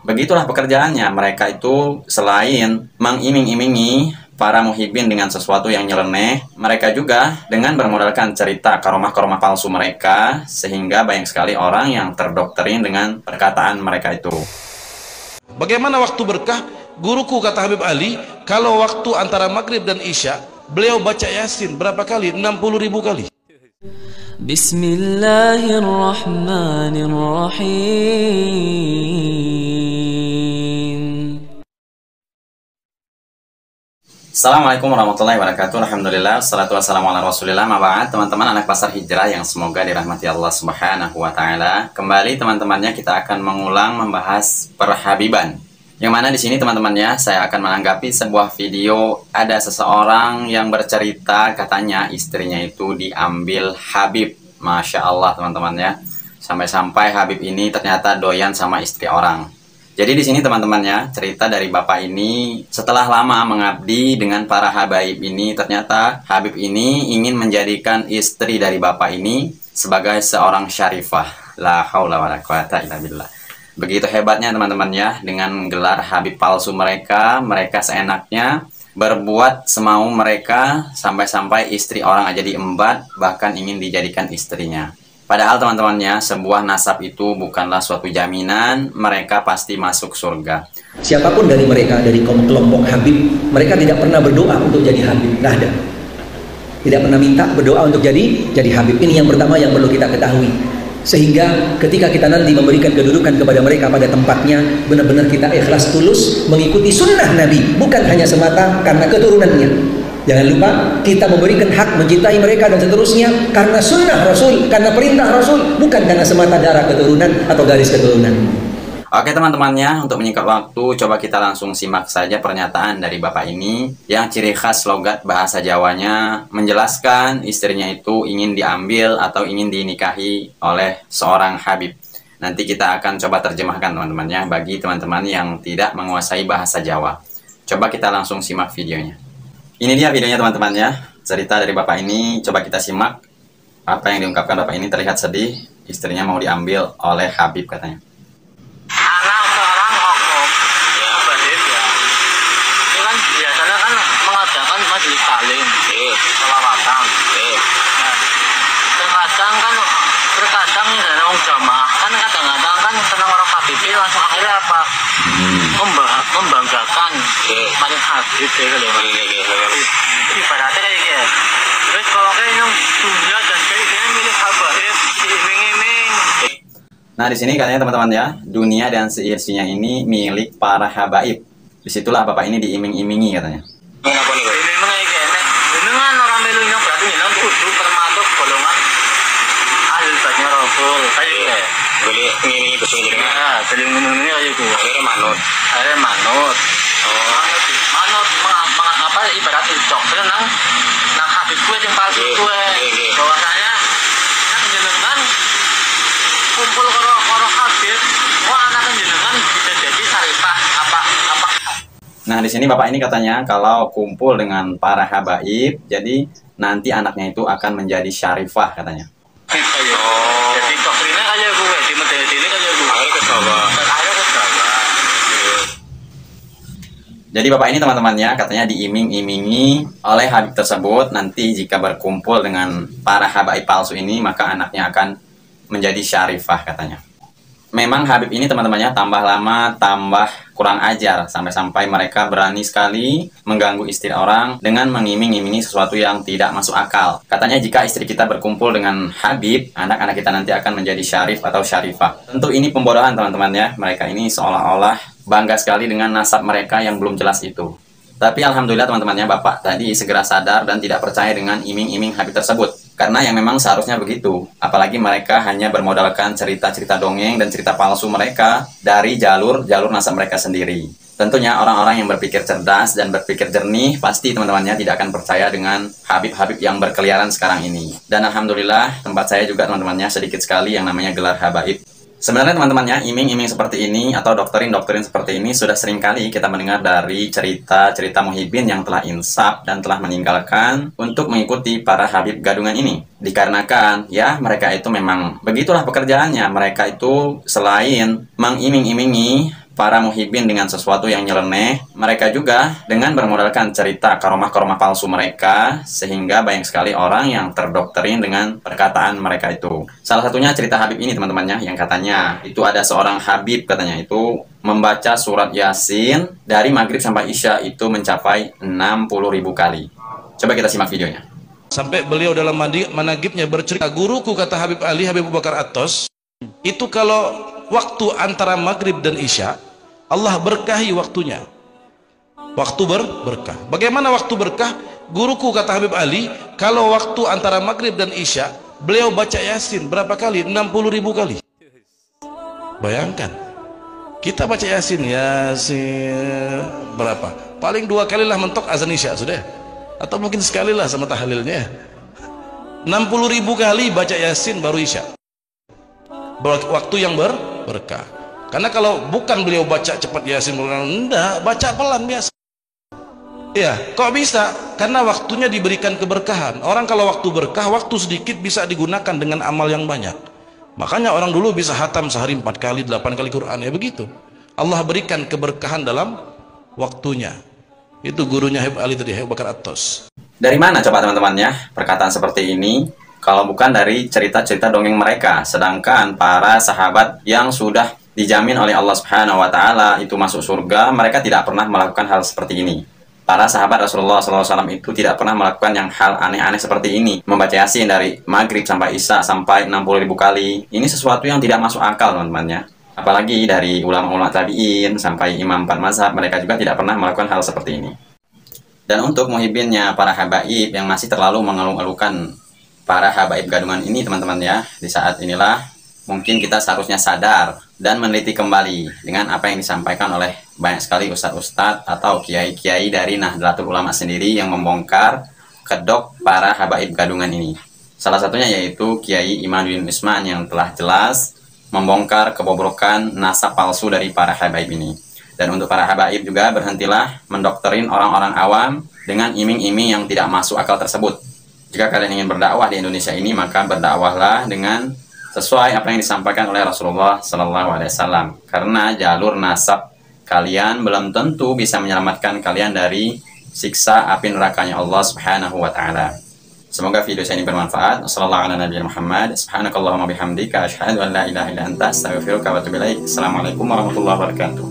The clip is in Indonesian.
Begitulah pekerjaannya. Mereka itu selain mengiming-imingi para muhibin dengan sesuatu yang nyeleneh, mereka juga dengan bermodalkan cerita karomah-karomah palsu mereka, sehingga banyak sekali orang yang terdoktrin dengan perkataan mereka itu. Bagaimana waktu berkah? Guruku kata Habib Ali, kalau waktu antara maghrib dan isya, beliau baca Yasin berapa kali? 60.000 kali. Bismillahirrahmanirrahim. Assalamualaikum warahmatullahi wabarakatuh. Alhamdulillah, wassalatu wassalamu ala rasulillah. Maba'ad, teman-teman anak pasar hijrah yang semoga dirahmati Allah subhanahu wa ta'ala. Kembali teman-temannya, kita akan mengulang membahas perhabiban. Yang mana di sini teman-temannya, saya akan menanggapi sebuah video. Ada seseorang yang bercerita katanya istrinya itu diambil Habib. Masya Allah teman-temannya. Sampai-sampai Habib ini ternyata doyan sama istri orang. Jadi di sini teman-temannya, cerita dari bapak ini setelah lama mengabdi dengan para habaib ini, ternyata Habib ini ingin menjadikan istri dari bapak ini sebagai seorang syarifah. La haula wala quwata illa billah. Begitu hebatnya teman-temannya, dengan gelar Habib palsu mereka seenaknya berbuat semau mereka, sampai-sampai istri orang aja diembat, bahkan ingin dijadikan istrinya. Padahal teman-temannya, sebuah nasab itu bukanlah suatu jaminan mereka pasti masuk surga. Siapapun dari mereka, dari kelompok Habib, mereka tidak pernah berdoa untuk jadi Habib, nggak ada. Tidak pernah minta berdoa untuk jadi Habib. Ini yang pertama yang perlu kita ketahui. Sehingga ketika kita nanti memberikan kedudukan kepada mereka pada tempatnya, benar-benar kita ikhlas tulus mengikuti sunnah Nabi, bukan hanya semata karena keturunannya. Jangan lupa kita memberikan hak mencintai mereka dan seterusnya karena sunnah Rasul, karena perintah Rasul, bukan karena semata darah keturunan atau garis keturunan. Oke teman-temannya, untuk menyingkat waktu, coba kita langsung simak saja pernyataan dari bapak ini yang ciri khas logat bahasa Jawanya menjelaskan istrinya itu ingin diambil atau ingin dinikahi oleh seorang Habib. Nanti kita akan coba terjemahkan teman-temannya bagi teman-teman yang tidak menguasai bahasa Jawa. Coba kita langsung simak videonya. Ini dia videonya teman-temannya, cerita dari bapak ini. Coba kita simak apa yang diungkapkan bapak ini. Terlihat sedih, istrinya mau diambil oleh Habib katanya. Anak seorang oknum Habib ya, ini kan biasanya kan mengadakan majelis taklim, sholawatan. Nah, terkadang dari orang jamaah kan kadang-kadang kan senang orang Habib langsung akhirnya apa? Membanggakan majelis Habib ya kali ya. Ibaratnya kayak gitu. Terus kalau kayak yang dunia dan kayak ini milik Habib, diiming-iming. Nah di sini katanya teman-teman ya, dunia dan seisinya ini milik para habaib. Disitulah bapak ini diiming-imingi katanya. Iming-iming kayak dengan orang melu yang berarti yang kudu termasuk golongan ahli baitnya Rasul. Kayak gitu. Boleh ngimingi besul jadi nggak? Boleh ngimingi kayak gitu. Akhirnya manut. Manut apa ibarat cok nang Habib gue yang palsu gue. Bahwasanya nang jenengan kumpul karo Habib, anak jenengan bisa jadi syarifah apa. Nah di sini bapak ini katanya kalau kumpul dengan para habaib, jadi nanti anaknya itu akan menjadi syarifah katanya. Jadi doktrinnya kayak gue, di medeni ini kayak gue. Akhirnya ke Jawa. Jadi bapak ini teman-temannya katanya diiming-imingi oleh Habib tersebut, nanti jika berkumpul dengan para habaib palsu ini maka anaknya akan menjadi syarifah katanya. Memang Habib ini teman-temannya tambah lama tambah kurang ajar, sampai-sampai mereka berani sekali mengganggu istri orang dengan mengiming-imingi sesuatu yang tidak masuk akal. Katanya jika istri kita berkumpul dengan Habib, anak-anak kita nanti akan menjadi syarif atau syarifah. Tentu ini pembodohan teman-temannya. Mereka ini seolah-olah bangga sekali dengan nasab mereka yang belum jelas itu. Tapi alhamdulillah teman-temannya, bapak tadi segera sadar dan tidak percaya dengan iming-iming Habib tersebut. Karena yang memang seharusnya begitu. Apalagi mereka hanya bermodalkan cerita-cerita dongeng dan cerita palsu mereka dari jalur nasab mereka sendiri. Tentunya orang-orang yang berpikir cerdas dan berpikir jernih pasti teman-temannya tidak akan percaya dengan Habib-Habib yang berkeliaran sekarang ini. Dan alhamdulillah tempat saya juga teman-temannya sedikit sekali yang namanya gelar habaib. Sebenarnya teman-temannya, iming-iming seperti ini atau doktrin-doktrin seperti ini sudah sering kali kita mendengar dari cerita-cerita muhibbin yang telah insaf dan telah meninggalkan untuk mengikuti para habib gadungan ini. Dikarenakan ya mereka itu memang begitulah pekerjaannya. Mereka itu selain mengiming-imingi para muhibbin dengan sesuatu yang nyeleneh, mereka juga dengan bermodalkan cerita karomah-karomah palsu mereka, sehingga banyak sekali orang yang terdoktrin dengan perkataan mereka itu. Salah satunya cerita Habib ini teman-temannya, yang katanya itu ada seorang Habib katanya itu membaca surat Yasin dari maghrib sampai isya itu mencapai 60.000 kali. Coba kita simak videonya. Sampai beliau dalam managibnya bercerita, guruku kata Habib Ali, Habib Abu Bakar At-Tos, itu kalau waktu antara maghrib dan isya, Allah berkahi waktunya. Waktu berkah. Bagaimana waktu berkah? Guruku kata Habib Ali, kalau waktu antara maghrib dan isya, beliau baca Yasin berapa kali? 60.000 kali. Bayangkan, kita baca Yasin berapa? Paling 2 kali lah mentok azan isya sudah. Atau mungkin sekali lah sama tahlilnya. 60.000 kali baca Yasin baru isya. Waktu yang berkah. Karena kalau bukan beliau baca cepat Yasin, enggak, baca pelan biasa. Ya, kok bisa? Karena waktunya diberikan keberkahan. Orang kalau waktu berkah, waktu sedikit bisa digunakan dengan amal yang banyak. Makanya orang dulu bisa hatam sehari 4 kali, 8 kali Quran, ya begitu. Allah berikan keberkahan dalam waktunya. Itu gurunya Habib Ali tadi, Habib Bakar At-Tos. Dari mana coba teman-temannya perkataan seperti ini? Kalau bukan dari cerita-cerita dongeng mereka. Sedangkan para sahabat yang sudah dijamin oleh Allah Subhanahu wa Ta'ala itu masuk surga, mereka tidak pernah melakukan hal seperti ini. Para sahabat Rasulullah SAW itu tidak pernah melakukan yang hal aneh-aneh seperti ini. Membaca Yasin dari maghrib sampai isya sampai 60.000 kali. Ini sesuatu yang tidak masuk akal teman-temannya. Apalagi dari ulama-ulama tabi'in sampai imam 4 mazhab, mereka juga tidak pernah melakukan hal seperti ini. Dan untuk muhibbinnya para habaib yang masih terlalu mengeluh-elukan para habaib gadungan ini teman-teman ya, di saat inilah mungkin kita seharusnya sadar dan meneliti kembali dengan apa yang disampaikan oleh banyak sekali ustadz-ustadz atau kiai-kiai dari Nahdlatul Ulama sendiri yang membongkar kedok para habaib gadungan ini. Salah satunya yaitu Kiai Imanuddin Usman yang telah jelas membongkar kebobrokan nasab palsu dari para habaib ini. Dan untuk para habaib juga berhentilah mendoktrin orang-orang awam dengan iming-iming yang tidak masuk akal tersebut. Jika kalian ingin berdakwah di Indonesia ini, maka berdakwahlah dengan sesuai apa yang disampaikan oleh Rasulullah SAW. Karena jalur nasab kalian belum tentu bisa menyelamatkan kalian dari siksa api nerakanya Allah Subhanahu wa Ta'ala. Semoga video saya ini bermanfaat. Wassalamualaikum warahmatullahi wabarakatuh.